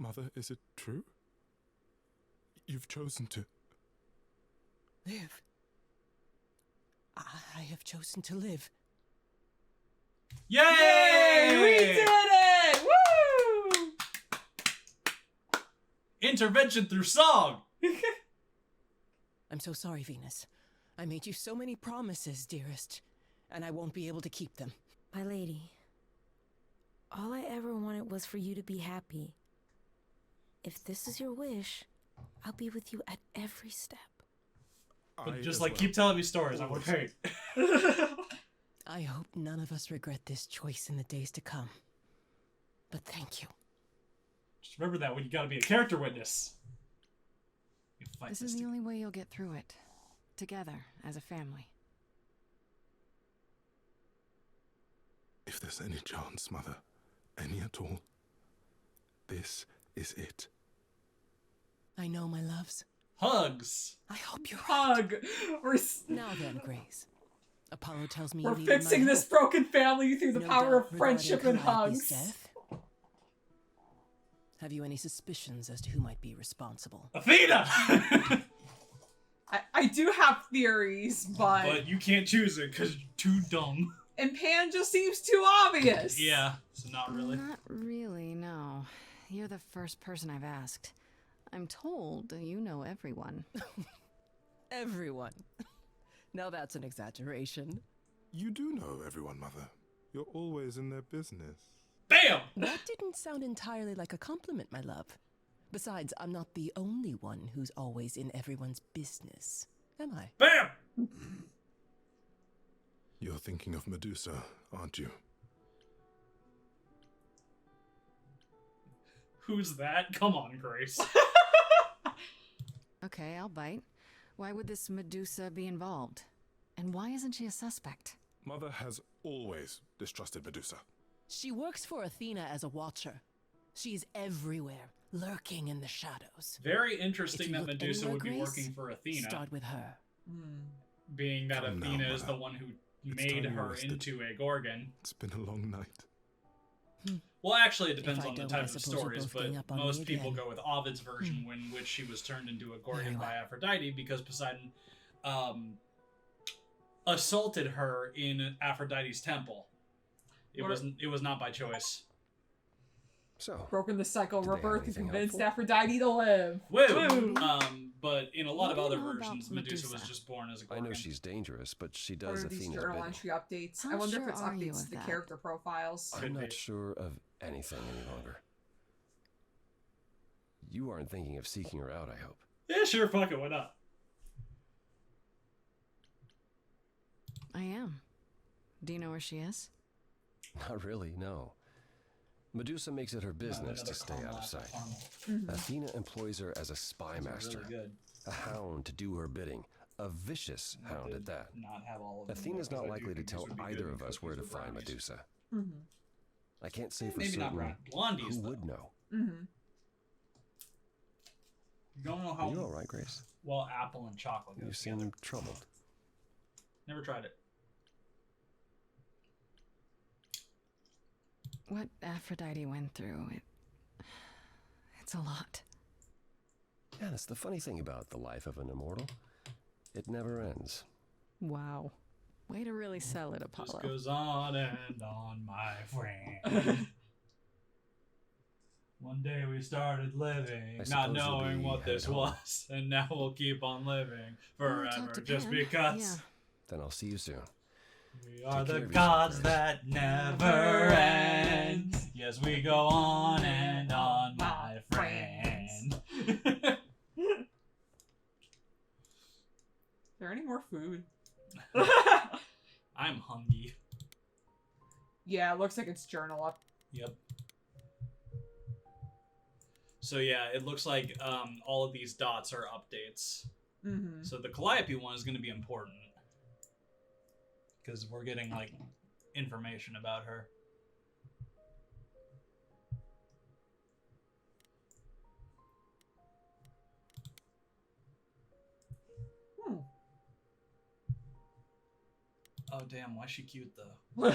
Mother, is it true? You've chosen to... Live. I have chosen to live. Yay! We did it! Woo! Intervention through song! I'm so sorry, Venus. I made you so many promises, dearest, and I won't be able to keep them. My lady, all I ever wanted was for you to be happy. If this is your wish, I'll be with you at every step. But just like, keep telling me stories, I would hate. I hope none of us regret this choice in the days to come. But thank you. Just remember that when you gotta be a character witness. You fight This is the only way you'll get through it. Together, as a family. If there's any chance, Mother, any at all, this is it. I know, my loves. Hugs! I hope you're Hug! We're, Now then, Grace. Apollo tells me we're you needed fixing my this help. broken family through the No power doubt of friendship and regarding Calliope's hugs. death. Have you any suspicions as to who might be responsible? Athena! I do have theories, But you can't choose it because you're too dumb. and Pan just seems too obvious. Yeah, so not really. Not really, no. You're the first person I've asked. I'm told you know everyone. Everyone. Now that's an exaggeration. You do know everyone, Mother. You're always in their business. BAM! That didn't sound entirely like a compliment, my love. Besides, I'm not the only one who's always in everyone's business, am I? BAM! You're thinking of Medusa, aren't you? Who's that? Come on, Grace. Okay, I'll bite. Why would this Medusa be involved? And why isn't she a suspect? Mother has always distrusted Medusa. She works for Athena as a watcher. She's everywhere, lurking in the shadows. Very If interesting you that look Medusa anywhere, would be Grace, working for Athena, Start with her. being that Come now, Athena is the Mother. one who It's made time you her rested. into a Gorgon. It's been a long night. Well, actually, it depends If I on the don't, type I of suppose you'll stories, both gang but up on me most people again. go with Ovid's version, in which she was turned into a Gorgon Very well. by Aphrodite because Poseidon assaulted her in Aphrodite's temple. It was not by choice. So, Broken the cycle, Did they have rebirth, and anything convinced helpful? Aphrodite to live. Woo! But in a lot of What do other you know about versions, Medusa was Medusa? just born as a I Gorgon. know she's dangerous, but she What does are these Athena's journal bidding. entry updates? How I wonder if sure it's are you updates of to the that? character profiles. Could I'm not be. sure of anything any longer. You aren't thinking of seeking her out, I hope. Yeah, sure, fuck it, why not? I am. Do you know where she is? Not really, no. Medusa makes it her business Another to stay out of sight. caramel. Athena employs her as a spy Those are master, really good. a hound to do her bidding, a vicious hound Did at that. Not have all of them, Athena's because not I do likely to think these tell would be either good of us where to cookies or find brownies. Medusa. Mm-hmm. I can't say for Maybe not certain brown. Blondies, who though. would know. Mm-hmm. You don't know Are how you alright, Grace? well apple and chocolate You goes together. seem troubled. Never tried it. What Aphrodite went through, it's a lot. Yeah, that's the funny thing about the life of an immortal. It never ends. Wow. Way to really sell it, Just Apollo. goes on and on, my friend. One day we started living, I not suppose you'll knowing be what this headed home. was, and now we'll keep on living Well, talk forever to just Pan. because. Yeah. Then I'll see you soon. We are Take care the of yourself, gods Grace. that never end. Yes, we go on and on, my friend. Is there any more food? I'm hungry. Yeah, it looks like it's journal up. Yep. So yeah, it looks like all of these dots are updates. Mm-hmm. So the Calliope one is going to be important because we're getting like information about her. Hmm. Oh damn, why is she cute though?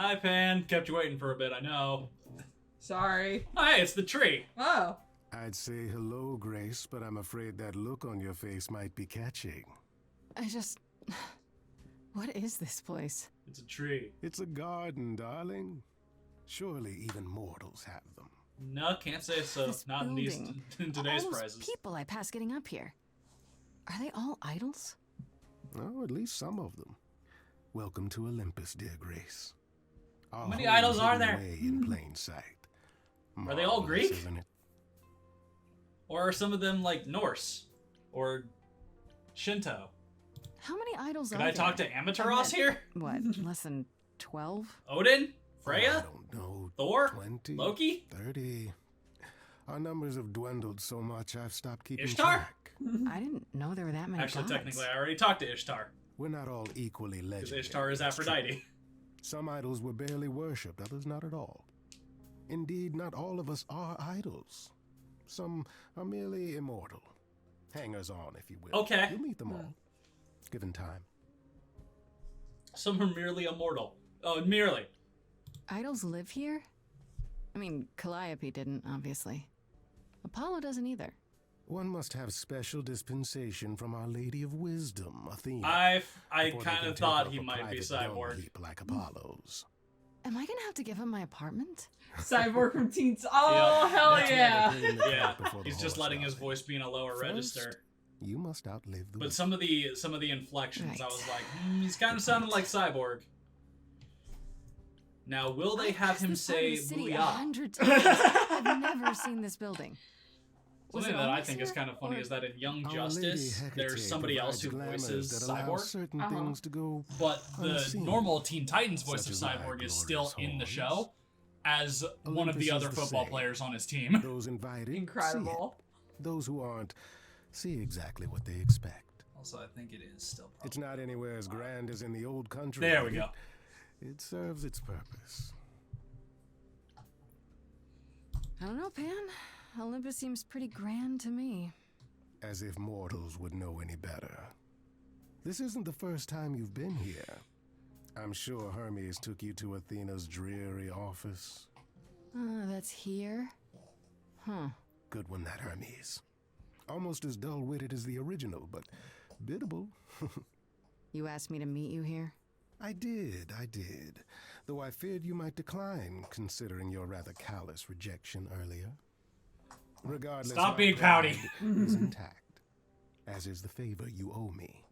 Hi, Pan. Kept you waiting for a bit, I know. Sorry. Hi, it's the tree. Oh. I'd say hello, Grace, but I'm afraid that look on your face might be catching. What is this place? It's a tree. It's a garden, darling. Surely even mortals have them. No, can't say so. This Not in these building. in today's All those prizes. people I pass getting up here. Are they all idols? Oh, at least some of them. Welcome to Olympus, dear Grace. How many idols are there? In plain sight. Are they all Marvelous, Greek? isn't it? Or are some of them like Norse or Shinto? How many idols Could are I there? talk to Amaterasu here? What, less than 12? Odin? I Freya? don't know. Thor? 20, Loki? 30. Our numbers have dwindled so much I've stopped keeping Ishtar? track. I didn't know there were that many Actually, gods. technically, I already talked to Ishtar. We're not all equally Because legendary. Ishtar is it's true. Aphrodite. Some idols were barely worshipped, others not at all. Indeed, not all of us are idols. Some are merely immortal. Hangers on, if you will. Okay. You'll meet them all, given time. Some are merely immortal. Oh, merely. Idols live here? I mean, Calliope didn't, obviously. Apollo doesn't either. One must have special dispensation from Our Lady of Wisdom, Athena. I before they kind can of take thought up he a might be private dung cyborg. heap like Apollo's. Am I gonna have to give him my apartment? Cyborg from Teens. Oh, hell That's why yeah. they claim the Yeah, cart before the he's just horse, letting his darling. voice be in a lower First, register. You must outlive the But weak. some of the inflections, I Right. was like, he's kind of sounding like Cyborg. Now, will they I've have passed him this part of say the city "Booyah"? 100 times. I've never seen this building. Was Something it that I always think is here, kind of funny or- is that in Young Our Justice, Lady there's Hecate somebody else who provides voices glamours that allow Cyborg, certain Uh-huh. things to go but the unseen. normal Teen Titans voice Such of as my Cyborg is still glorious in the horns. show as one of Olympus the is other the football same. players on his team. Those invited. see it. Incredible. Those who aren't see exactly what they expect. Also, I think it is still It's not anywhere as grand as in the old country. There we but go. It serves its purpose. I don't know, Pan. Olympus seems pretty grand to me. As if mortals would know any better. This isn't the first time you've been here. I'm sure Hermes took you to Athena's dreary office. That's here? Huh. Good one, that Hermes. Almost as dull-witted as the original, but biddable. You asked me to meet you here? I did. Though I feared you might decline, considering your rather callous rejection earlier. Regardless, Stop my being pouty. pride is intact, as is the favor you owe me,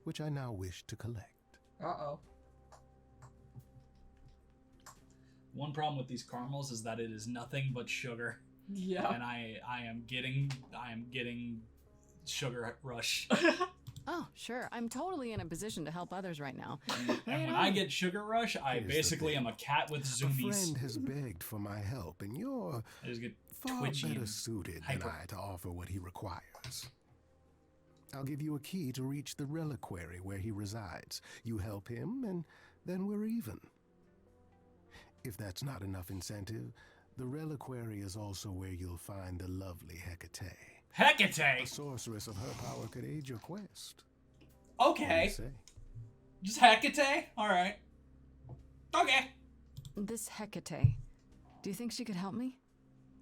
which I now wish to collect. Uh-oh. One problem with these caramels is that it is nothing but sugar, Yeah. and I am getting sugar rush. Oh, sure. I'm totally in a position to help others right now. And when I get sugar rush, I Here's the basically thing. am a cat with A zoomies. friend has begged for my help, and you're I just get far twitchy better and suited hyper. than I to offer what he requires. I'll give you a key to reach the reliquary where he resides. You help him, and then we're even. If that's not enough incentive, the reliquary is also where you'll find the lovely Hecate. A Hecate. sorceress of her power could aid your quest. What do you Okay, say? just Hecate. All right. Okay. This Hecate. Do you think she could help me?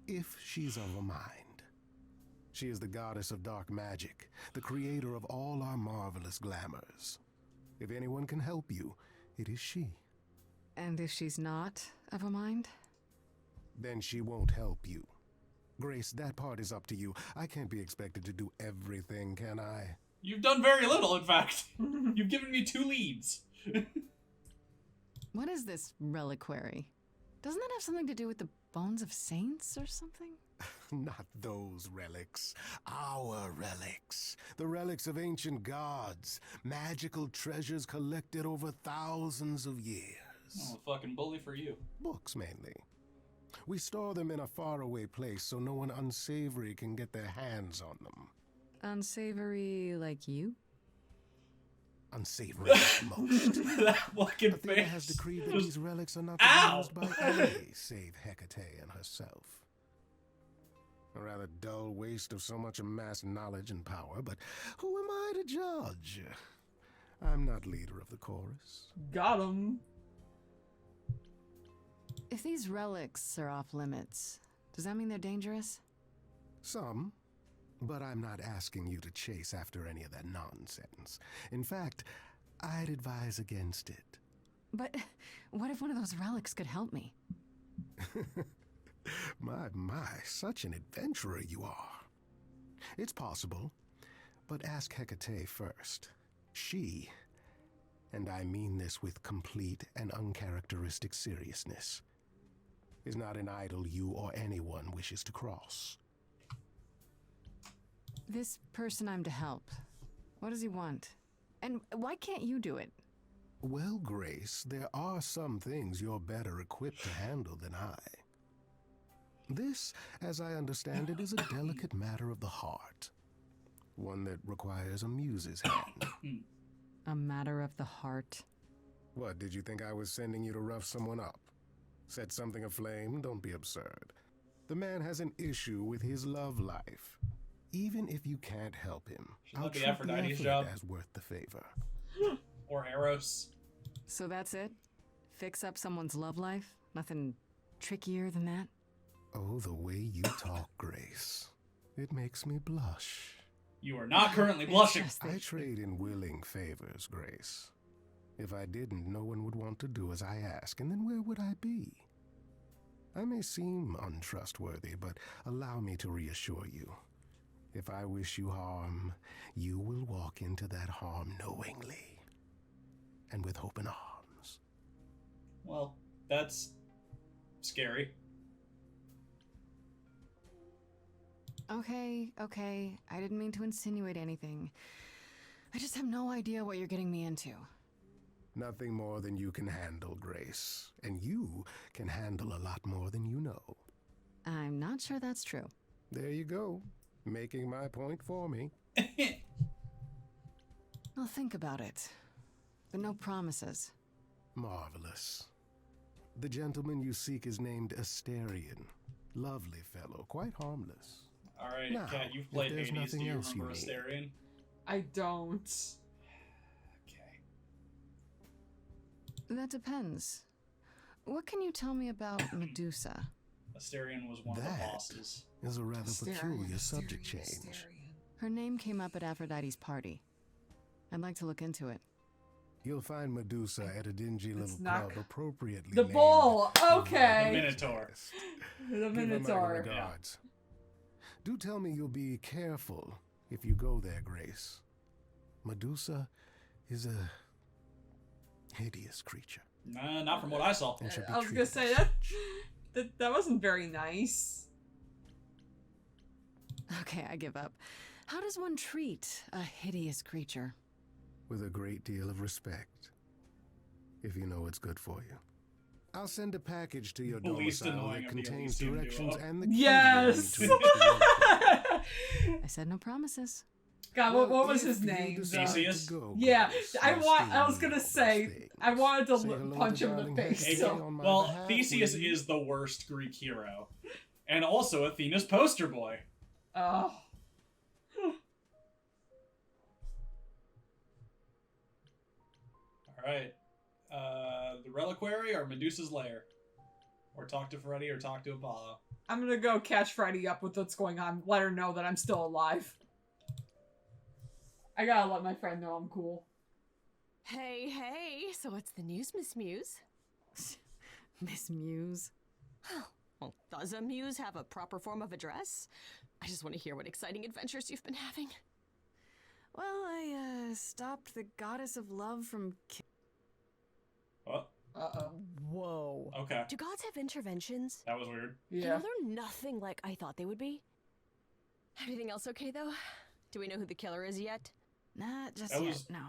If she's of a mind. She is the goddess of dark magic, the creator of all our marvelous glamours. If anyone can help you, it is she. And if she's not of a mind? Then she won't help you. Grace, that part is up to you. I can't be expected to do everything, can I? You've done very little, in fact. You've given me 2 leads. What is this reliquary? Doesn't that have something to do with the bones of saints or something? Not those relics. Our relics. The relics of ancient gods. Magical treasures collected over thousands of years. Oh, fucking bully for you. Books, mainly. We store them in a faraway place so no one unsavory can get their hands on them. Unsavory like you? Unsavory at most. That fucking Athena face. has decreed that Just- these relics are not to be Ow! used by any save Hecate and herself. A rather dull waste of so much amassed knowledge and power, but who am I to judge? I'm not leader of the chorus. Got him. If these relics are off limits, does that mean they're dangerous? Some, but I'm not asking you to chase after any of that nonsense. In fact, I'd advise against it. But what if one of those relics could help me? My, such an adventurer you are. It's possible, but ask Hecate first. She, and I mean this with complete and uncharacteristic seriousness, is not an idol you or anyone wishes to cross. This person I'm to help, what does he want? And why can't you do it? Well, Grace, there are some things you're better equipped to handle than I. This, as I understand it, is a delicate matter of the heart. One that requires a muse's hand. A matter of the heart. What, did you think I was sending you to rough someone up? Set something aflame? Don't be absurd. The man has an issue with his love life. Even if you can't help him, Shouldn't I'll that be treat the Aphrodite's effort job? as worth the favor. Or Eros. So that's it? Fix up someone's love life? Nothing trickier than that? Oh, the way you talk, Grace. It makes me blush. You are not currently blushing. I trade in willing favors, Grace. If I didn't, no one would want to do as I ask, and then where would I be? I may seem untrustworthy, but allow me to reassure you. If I wish you harm, you will walk into that harm knowingly and with open arms. Well, that's scary. Okay. I didn't mean to insinuate anything. I just have no idea what you're getting me into. Nothing more than you can handle, Grace. And you can handle a lot more than you know. I'm not sure that's true. There you go, making my point for me. I'll think about it. But no promises. Marvelous. The gentleman you seek is named Asterion. Lovely fellow, quite harmless. Alright, Now, Kat, you've if played there's Hades. Do nothing you else you remember need. Asterion? I don't. Okay. That depends. What can you tell me about Medusa? Asterion was one of the bosses. Is a rather peculiar Asterion, subject Asterion, change. Asterion. Her name came up at Aphrodite's party. I'd like to look into it. You'll find Medusa at a dingy little not club appropriately The named bull. The Okay. Minotaur. The Give her my Minotaur. regards. Do tell me you'll be careful if you go there, Grace. Medusa is a hideous creature. Nah, not from what I saw. And should be I was gonna treated say as that, such. that wasn't very nice. Okay, I give up. How does one treat a hideous creature? With a great deal of respect, if you know what's good for you. I'll send a package to your The least domicile annoying that of the contains Elysium directions duo. and the key Yes. you need to reach the relic. I said no promises. God, Well, what was if his you name? decide to Theseus? go, Yeah, Grace, I you'll was still gonna need all say, those things. I wanted to Say hello punch him in darling the face. Hecate So. on my Well, behalf, Theseus will you? is the worst Greek hero. And also Athena's poster boy. Oh. Alright. The reliquary or Medusa's lair? Or talk to Freddy or talk to Apollo? I'm gonna go catch Freddy up with what's going on. Let her know that I'm still alive. I gotta let my friend know I'm cool. Hey, so what's the news, Miss Muse? Miss Muse. Well, does a muse have a proper form of address? I just want to hear what exciting adventures you've been having. Well, I stopped the goddess of love from What? Uh-oh. Whoa. Okay. Do gods have interventions? That was weird. Yeah. And they're nothing like I thought they would be. Everything else okay, though? Do we know who the killer is yet? Not just That yet, was- no.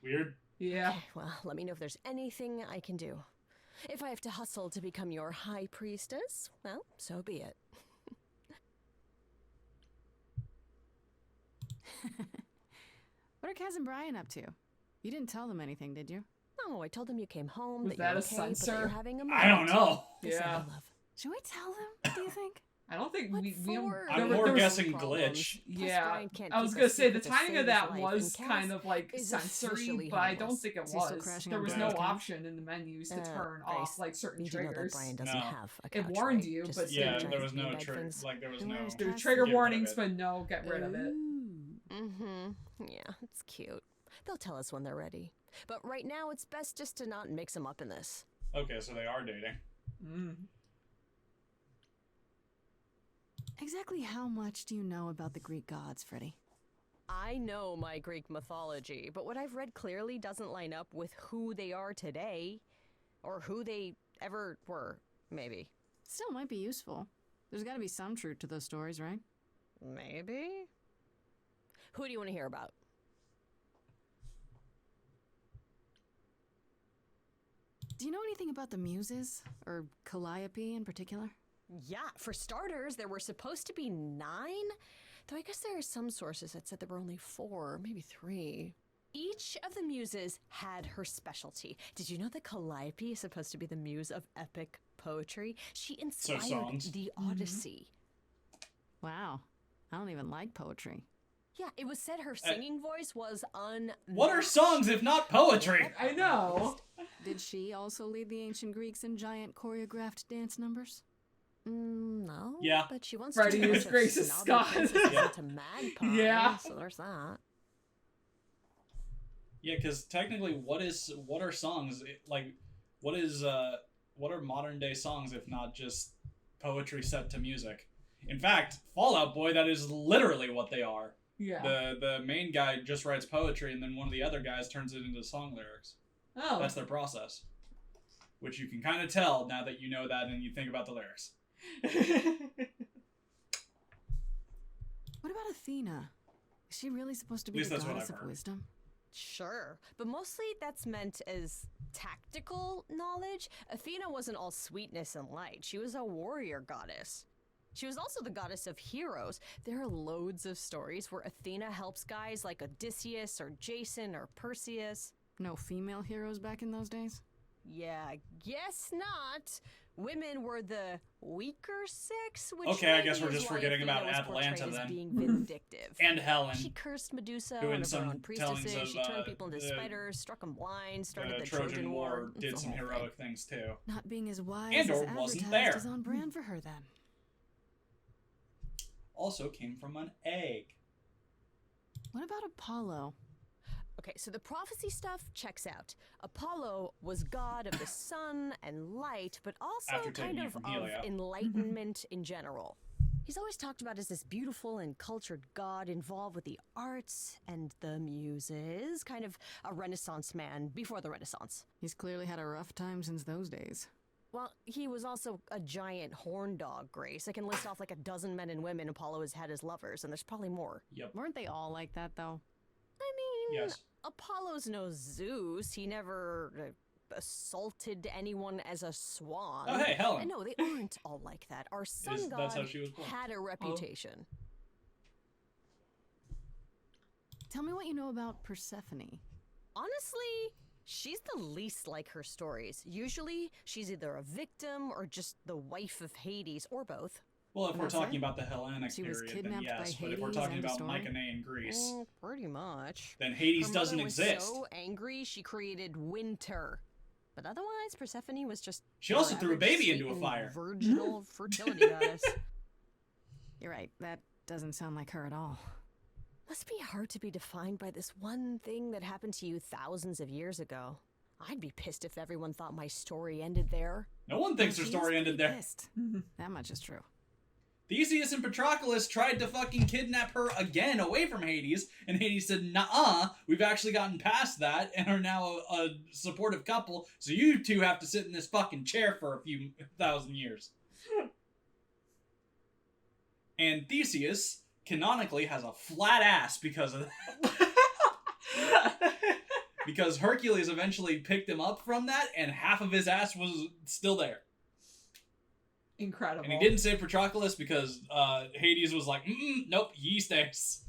Weird. Yeah. Okay, well, let me know if there's anything I can do. If I have to hustle to become your high priestess, well, so be it. What are Kaz and Brian up to? You didn't tell them anything, did you? Oh, I told them you came home, Was that you're that a okay, but that censor? you're having a I don't moment. know. They said Yeah. I love. Should we tell them, do you think? I don't think What we for? I'm there more was- guessing problems. glitch. Plus, Yeah, Brian can't I was keep gonna a say the secret to timing save of that his life, was and kind Cass of like is sensory, officially but I don't homeless. think it Is he still was. crashing There on was Brian's no couch? option in the menus to turn Grace, off like certain you do know that triggers. Brian doesn't No. have a It couch, warned right? you, Just but Yeah, giant there was no beanbag trigger. things. Like, there was And no. where's There's Cass? trigger Get rid of warnings, it. but no, get rid of it. Mm-hmm. Yeah, it's cute. They'll tell us when they're ready. But right now, it's best just to not mix them up in this. Okay, so they are dating. Mm. Exactly how much do you know about the Greek gods, Freddy? I know my Greek mythology, but what I've read clearly doesn't line up with who they are today. Or who they ever were, maybe. Still might be useful. There's got to be some truth to those stories, right? Maybe? Who do you want to hear about? Do you know anything about the muses? Or Calliope in particular? Yeah, for starters, there were supposed to be 9. Though I guess there are some sources that said there were only 4, maybe 3. Each of the muses had her specialty. Did you know that Calliope is supposed to be the muse of epic poetry? She inspired songs? the Odyssey. Wow. I don't even like poetry. Yeah, it was said her singing voice was unmatched. What are songs if not poetry? I know. Did she also lead the ancient Greeks in giant choreographed dance numbers? No. Yeah. But she wants Freddie to is Grace's Scott. Yeah. to Magpie. Yeah. So there's that. Yeah, because technically, what are songs? Like, what are modern day songs if not just poetry set to music? In fact, Fall Out Boy, that is literally what they are. Yeah. The main guy just writes poetry, and then one of the other guys turns it into song lyrics. Oh. That's their process, which you can kind of tell now that you know that and you think about the lyrics. What about Athena? Is she really supposed to At be least the that's what goddess I've of heard. wisdom? Sure, but mostly that's meant as tactical knowledge. Athena wasn't all sweetness and light. She was a warrior goddess. She was also the goddess of heroes. There are loads of stories where Athena helps guys like Odysseus or Jason or Perseus. No female heroes back in those days? Yeah, I guess not. Women were the weaker sex, which Okay, I maybe guess we're is just why forgetting Athena about was Atlanta portrayed as then. being vindictive. And Helen, She cursed Medusa, who in one of her some own tellings priestesses. of, She turned people into the- spiders, struck them blind, started the the Trojan War It's did the some whole heroic things too. Not being as wise Andor as wasn't advertised there. is on brand for her then. Also came from an egg. What about Apollo? Okay, so the prophecy stuff checks out. Apollo was god of the sun and light, but also After kind taking it of from Helio. enlightenment in general. He's always talked about as this beautiful and cultured god involved with the arts and the muses, kind of a Renaissance man before the Renaissance. He's clearly had a rough time since those days. Well, he was also a giant horn dog, Grace. I can list off like a dozen men and women Apollo has had as lovers, and there's probably more. Yep. Weren't they all like that, though? I mean, Yes. Apollo's no Zeus. He never assaulted anyone as a swan. Oh, hey, Helen. And no, they aren't all like that. Our sun god that's how she was born. had a reputation. Tell me what you know about Persephone. Honestly, she's the least like her stories. Usually, she's either a victim or just the wife of Hades, or both. Well, if And we're that's talking it? about the Hellenic She was period, then kidnapped by yes. But if we're Hades, talking end of about story? Mycenae in Greece, Pretty much. then Hades Her doesn't mother was exist. so angry she created winter. But otherwise, Persephone was just. She also your threw a average baby into sweet a and fire. Virginal fertility goddess. You're right, that doesn't sound like her at all. Must be hard to be defined by this one thing that happened to you thousands of years ago. I'd be pissed if everyone thought my story ended there. No one thinks her She is story ended pretty there. pissed. That much is true. Theseus and Patroclus tried to fucking kidnap her again away from Hades, and Hades said, "Nuh-uh, we've actually gotten past that and are now a supportive couple, so you two have to sit in this fucking chair for a few thousand years." And Theseus canonically has a flat ass because of that. Because Hercules eventually picked him up from that, and half of his ass was still there. Incredible. And he didn't say Patroclus because Hades was like, nope, he stays.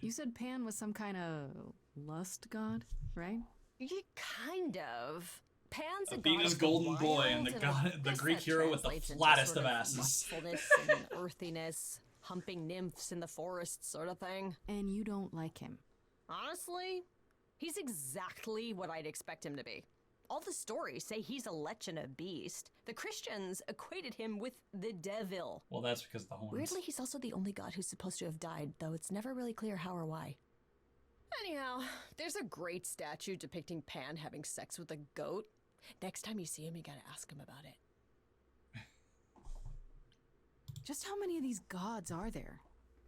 You said Pan was some kind of lust god, right? Yeah, kind of. Pan's a Athena's god of golden the boy and wild, the I god, the guess Greek that hero with the translates into flattest sort of asses. lustfulness and earthiness, humping nymphs in the forest sort of thing. And you don't like him. Honestly, he's exactly what I'd expect him to be. All the stories say he's a lech and a beast. The Christians equated him with the devil. Well, that's because of the horns. Weirdly, he's also the only god who's supposed to have died, though it's never really clear how or why. Anyhow, there's a great statue depicting Pan having sex with a goat. Next time you see him, you gotta ask him about it. Just how many of these gods are there?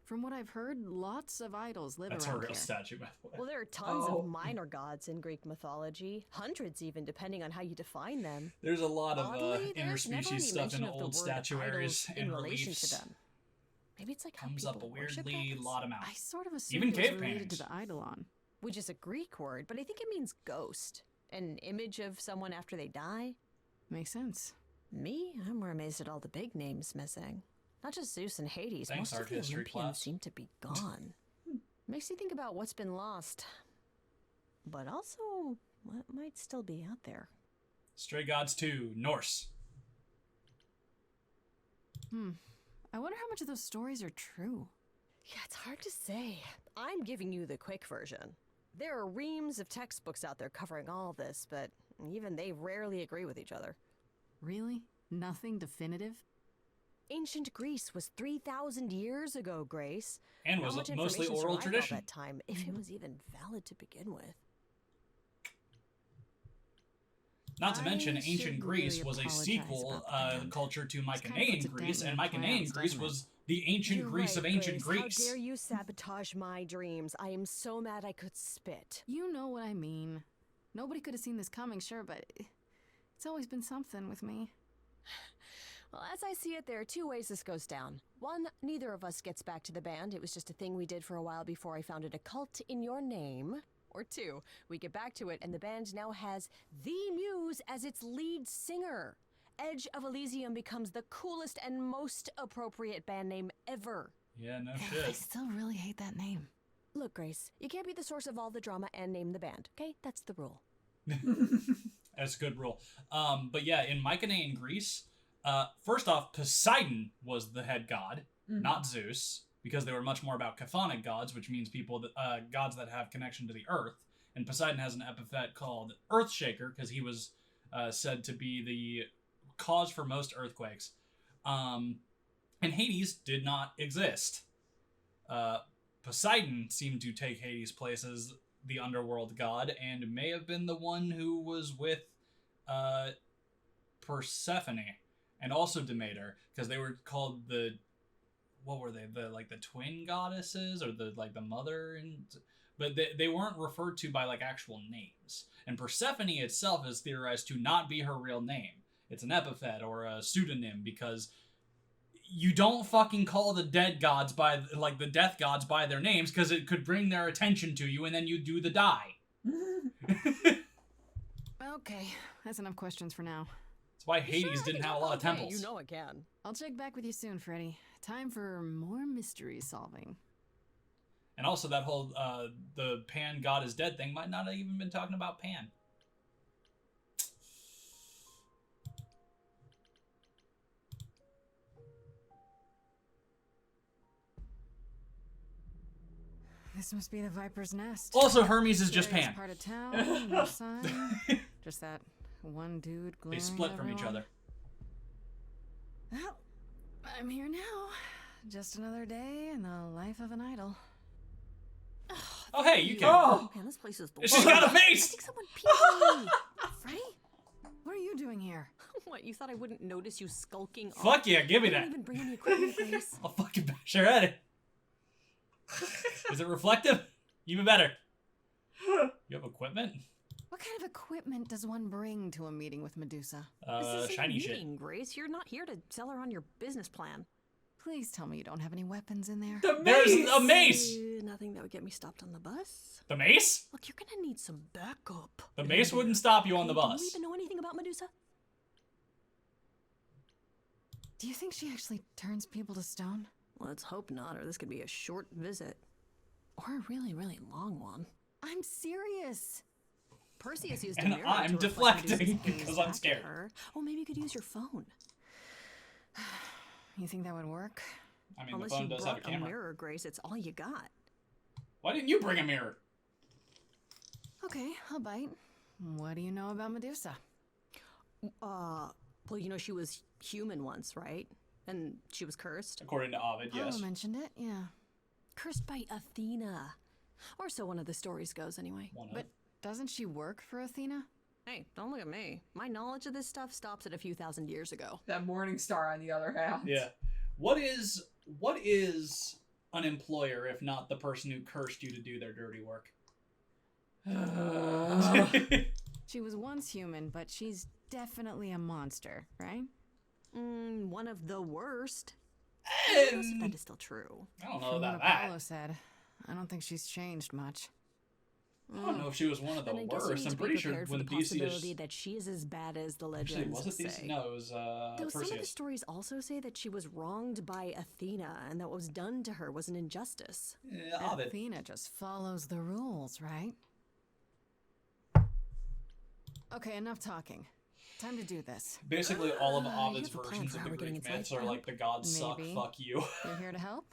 From what I've heard, lots of idols live That's her around real here. statue, by the way. Well, there are tons Oh. of minor gods in Greek mythology. Hundreds even, depending on how you define them. There's a lot of Oddly, there's never interspecies any stuff in mention of the old word statuaries idols in and relation reliefs. to them. Maybe it's like how Comes people up a worship weirdly gods? lot amount. I sort of assumed Even it was cave related to paintings. the eidolon. Which is a Greek word, but I think it means ghost. An image of someone after they die. Makes sense. Me, I'm more amazed at all the big names missing. Not just Zeus and Hades, Thanks, most of art the history Olympians class. seem to be gone. Makes you think about what's been lost. But also, what might still be out there. Stray Gods 2, Norse. I wonder how much of those stories are true. Yeah, it's hard to say. I'm giving you the quick version. There are reams of textbooks out there covering all this, but even they rarely agree with each other. Really? Nothing definitive? Ancient Greece was 3,000 years ago, Grace. And How was much mostly information oral survived all tradition. that time, if it was even valid to begin with. Not to I mention, should ancient Greece really was a apologize sequel about the band. culture to kinda Mycenaean puts a Greece, dent and in the Mycenaean plans, Greece doesn't it? was the ancient You're Greece of right, ancient Grace. Greece. How dare you sabotage my dreams? I am so mad I could spit. You know what I mean. Nobody could have seen this coming, sure, but it's always been something with me. Well, as I see it, there are two ways this goes down. One, neither of us gets back to the band. It was just a thing we did for a while before I founded a cult in your name. Or two, we get back to it and the band now has the Muse as its lead singer. Edge of Elysium becomes the coolest and most appropriate band name ever. Yeah, no I shit. still really hate that name. Look, Grace, you can't be the source of all the drama and name the band, okay? That's the rule. That's a good rule. But yeah, in Mycenaean Greece, first off, Poseidon was the head god, not Zeus, because they were much more about chthonic gods, which means people that gods that have connection to the earth. And Poseidon has an epithet called Earthshaker because he was said to be the cause for most earthquakes. And Hades did not exist. Poseidon seemed to take Hades' place as the underworld god and may have been the one who was with Persephone and also Demeter, because they were called the, what were they, the twin goddesses or the mother, and but they weren't referred to by actual names. And Persephone itself is theorized to not be her real name. It's an epithet or a pseudonym, because you don't fucking call the dead gods by the death gods by their names, because it could bring their attention to you and then you do the die. Okay, that's enough questions for now. That's why Sure, Hades I didn't can have a talk lot all of day, temples. You know again. I'll check back with you soon, Freddy. Time for more mystery solving. And also that whole the Pan God is dead thing might not have even been talking about Pan. This must be the Viper's Nest. Also, Hermes is just Scariest Pan. part of town, no sign. Just that one dude They glaring split at from each everyone. other. Well, I'm here now. Just another day in the life of an idol. Oh, hey, you can. Oh! Man, this place is the She's got a I face! think someone peed me. Freddy? What are you doing here? What, you thought I wouldn't notice you skulking off? Fuck yeah, give me You that. didn't even bring any equipment, Grace. I'll fucking bash her at it. Is it reflective? Even better. You have equipment? What kind of equipment does one bring to a meeting with Medusa? This isn't Shiny a shit. meeting, Grace. You're not here to sell her on your business plan. Please tell me you don't have any weapons in there. The There's mace! a mace! Nothing that would get me stopped on the bus. The mace? Look, you're gonna need some backup. The mace wouldn't stop you on the Do bus. you even know anything about Medusa? Do you think she actually turns people to stone? Let's hope not, or this could be a short visit. Or a really, really long one. I'm serious. Perseus used a And mirror I'm to reflect deflecting Medusa's gaze because I'm back at scared. her. Oh, maybe you could use your phone. You think that would work? I mean, Unless the phone you does have a brought a camera. mirror, Grace, it's all you got. Why didn't you bring a mirror? Okay, I'll bite. What do you know about Medusa? Well, you know she was human once, right? And she was cursed. According to Ovid, yes. Paolo mentioned it, yeah. Cursed by Athena. Or so one of the stories goes, anyway. But doesn't she work for Athena? Hey, don't look at me. My knowledge of this stuff stops at a few thousand years ago. That Morning Star, on the other hand. Yeah. What is an employer if not the person who cursed you to do their dirty work? She was once human, but she's definitely a monster, right? One of the worst. I don't know if that is still true. I don't know From about what that. Apollo said, I don't think she's changed much. I don't know if she was one of the And I guess you worst. need I'm to be pretty sure prepared for when the Theseus... possibility that she is as bad as the Actually, legends was it Theseus? say. No, it was Though some of the Perseus. stories also say that she was wronged by Athena and that what was done to her was an injustice. Yeah, And Ovid. Athena just follows the rules, right? Okay, enough talking. Time to do this. Basically, all of You Ovid's have a plan versions for of how the we're getting Greek inside myths are camp? like the gods suck, Maybe. fuck you. You're here to help?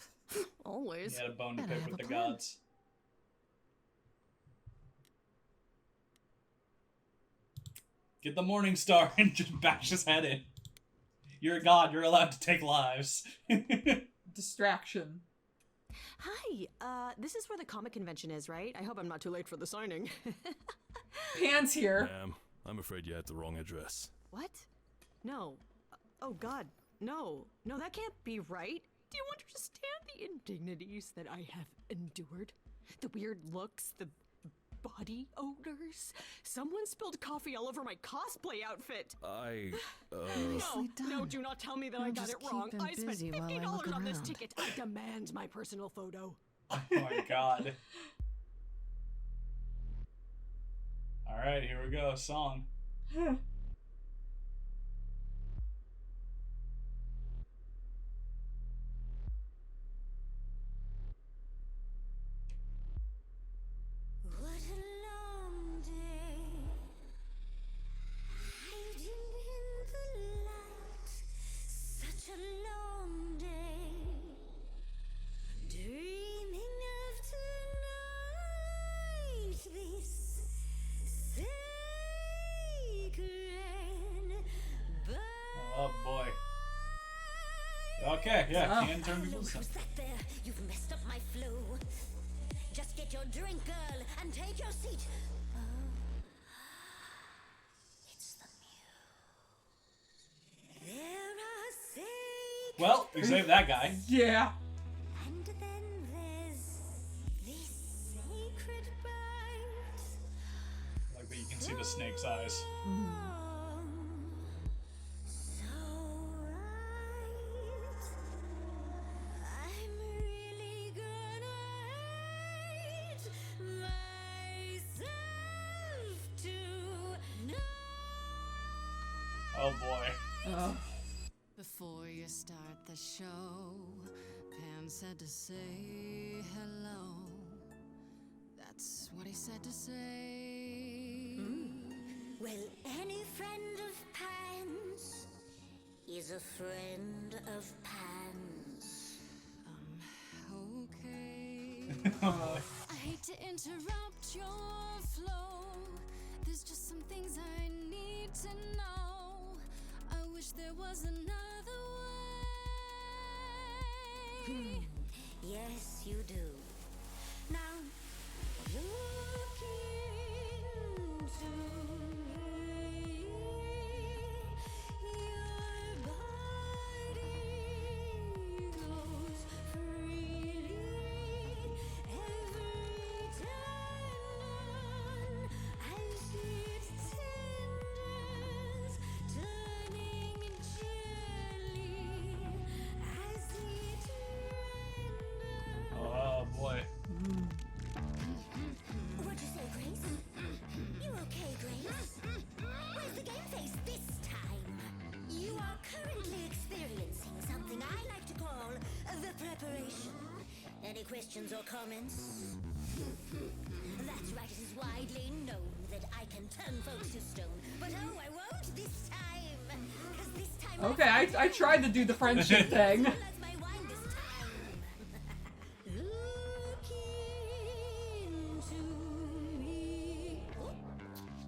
Always. He had a bone to Then I pick have with a the plan. gods. Get the Morning Star and just bash his head in. You're a god, you're allowed to take lives. Distraction. Hi, this is where the comic convention is, right? I hope I'm not too late for the signing. Pan's here. Ma'am, I'm afraid you had the wrong address. What? No. Oh God, no. No, that can't be right. Do you understand the indignities that I have endured? The weird looks, the body odors. Someone spilled coffee all over my cosplay outfit. No, Nicely no, done. do not tell me that I'll I got just it wrong. keep him I spent busy while I $50 look on this around. ticket. I demand my personal photo. Oh my god. Alright, here we go. Song. What a long day, hiding in the light. Such a long day, dreaming of tonight. This sacred Oh boy. Okay, yeah, can turn people Look to who's that there? You've messed up my flow. Just get your drink, girl, and take your seat. Oh, it's the muse. There are sacred Well, we saved that guy. Yeah. and then there's this sacred bite. Like that you can see the snake's eyes. So right. I'm really gonna hate myself tonight. Oh boy. Before you start the show, Pan said to say hello. That's what he said to say. Well, any friend of Pan's is a friend of Pan's. Okay. Oh I hate to interrupt your flow. There's just some things I need to know. I wish there was another way. Yes, you do. Now, look into me. Your body goes freely every tendon. I see it tendons turning jelly. I see it render. Oh boy. What'd you say, Grace? You okay, Grace? Where's the game face this time? You are currently experiencing something I like to call the preparation. Any questions or comments? That's right, it is widely known that I can turn folks to stone. But oh, I won't this time. 'Cause this time Okay, I tried to do the friendship thing. realize my wine this time. Look into me. Oh,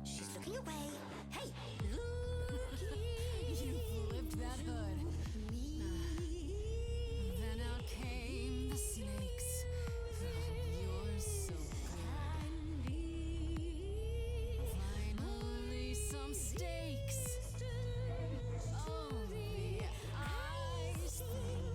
she's looking away. Hey, look You flipped that hood. Then out came the snakes. Oh, you're so good. Finally, some stakes. Oh, the ice thing.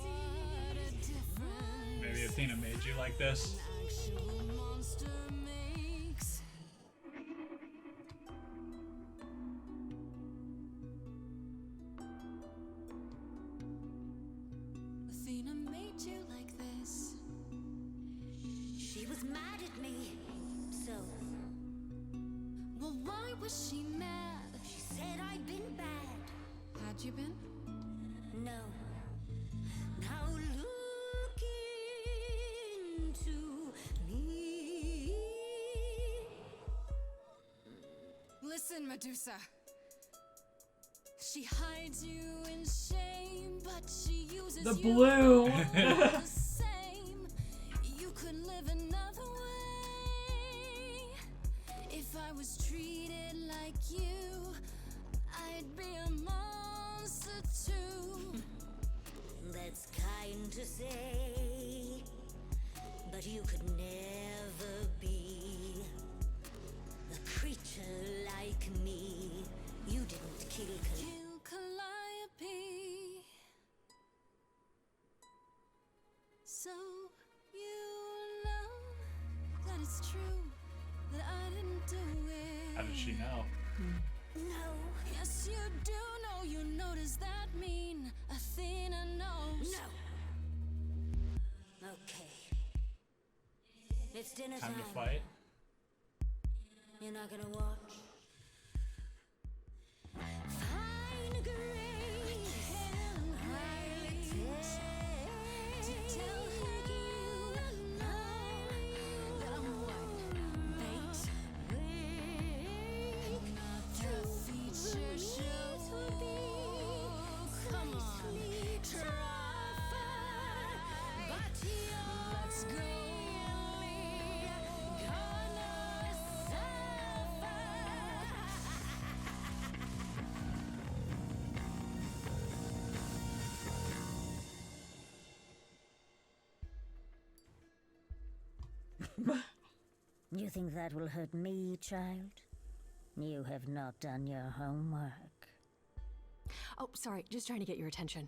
What a difference Maybe Athena made you like this. an actual monster makes. Athena made you like this. She was mad at me. So Well, why was she mad? she said I'd been bad. Had you been? No. Now look into me. Listen, Medusa. She hides you in shame, but she uses The you blue. all the same. You could live another way. If I was treated like you, I'd be a monster too. That's kind to say, but you could never be a creature like me. You didn't kill Kill Calliope. So you know that it's true that I didn't do it. How did she know? No. Yes, you do know. You know, does that mean Athena knows? No. Okay. It's dinner Time to fight. You're not gonna watch. Fine grace, highly To tell her you know that I'm what? Bait? Not the feature show. Come on, try. but Let's go. You think that will hurt me, child? You have not done your homework. Oh, sorry, just trying to get your attention.